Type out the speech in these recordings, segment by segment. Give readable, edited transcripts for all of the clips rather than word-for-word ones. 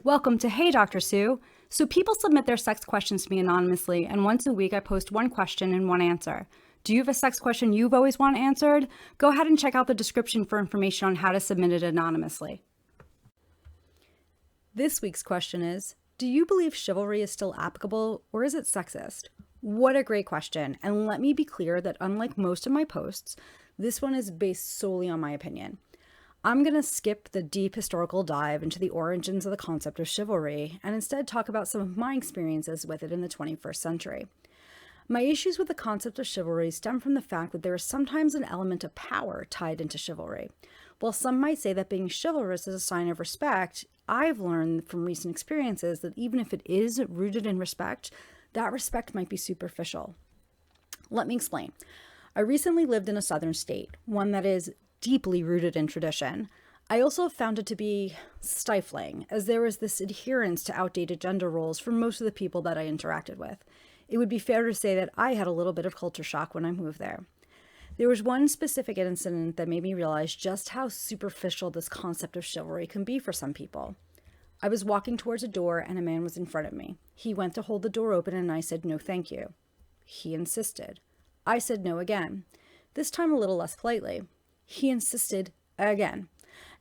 Welcome to Hey Dr. Sue. So people submit their sex questions to me anonymously, and once a week I post one question and one answer. Do you have a sex question you've always wanted answered? Go ahead and check out the description for information on how to submit it anonymously. This week's question is, do you believe chivalry is still applicable, or is it sexist? What a great question, and let me be clear that unlike most of my posts, this one is based solely on my opinion. I'm going to skip the deep historical dive into the origins of the concept of chivalry and instead talk about some of my experiences with it in the 21st century. My issues with the concept of chivalry stem from the fact that there is sometimes an element of power tied into chivalry. While some might say that being chivalrous is a sign of respect, I've learned from recent experiences that even if it is rooted in respect, that respect might be superficial. Let me explain. I recently lived in a southern state, one that is deeply rooted in tradition. I also found it to be stifling, as there was this adherence to outdated gender roles for most of the people that I interacted with. It would be fair to say that I had a little bit of culture shock when I moved there. There was one specific incident that made me realize just how superficial this concept of chivalry can be for some people. I was walking towards a door and a man was in front of me. He went to hold the door open and I said, "No, thank you." He insisted. I said no again, this time a little less politely. He insisted again,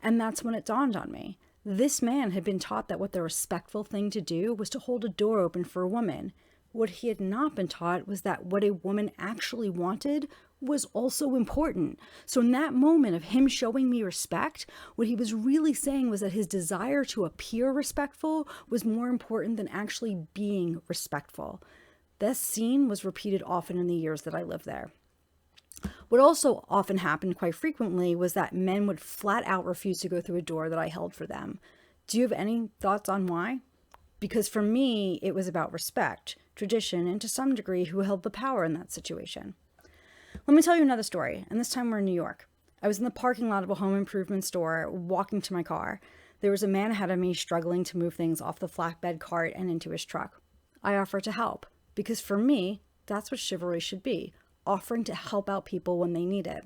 and that's when it dawned on me. This man had been taught that what the respectful thing to do was to hold a door open for a woman. What he had not been taught was that what a woman actually wanted was also important. So in that moment of him showing me respect, what he was really saying was that his desire to appear respectful was more important than actually being respectful. This scene was repeated often in the years that I lived there. What also often happened quite frequently was that men would flat out refuse to go through a door that I held for them. Do you have any thoughts on why? Because for me, it was about respect, tradition, and to some degree, who held the power in that situation. Let me tell you another story, and this time we're in New York. I was in the parking lot of a home improvement store, walking to my car. There was a man ahead of me struggling to move things off the flatbed cart and into his truck. I offered to help, because for me, that's what chivalry should be. Offering to help out people when they need it.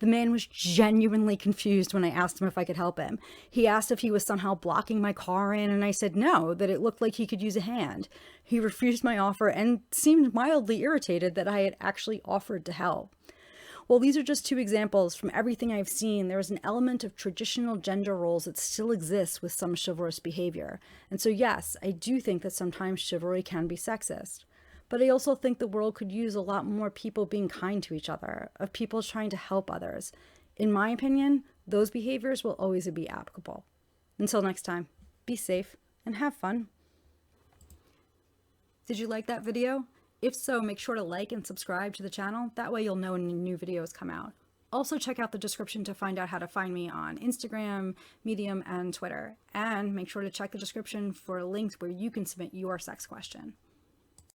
The man was genuinely confused when I asked him if I could help him. He asked if he was somehow blocking my car in, and I said no, that it looked like he could use a hand. He refused my offer and seemed mildly irritated that I had actually offered to help. While these are just two examples from everything I've seen, there is an element of traditional gender roles that still exists with some chivalrous behavior. And so yes, I do think that sometimes chivalry can be sexist. But I also think the world could use a lot more people being kind to each other, of people trying to help others. In my opinion, those behaviors will always be applicable. Until next time, be safe and have fun. Did you like that video? If so, make sure to like and subscribe to the channel. That way you'll know when new videos come out. Also check out the description to find out how to find me on Instagram, Medium, and Twitter. And make sure to check the description for links where you can submit your sex question.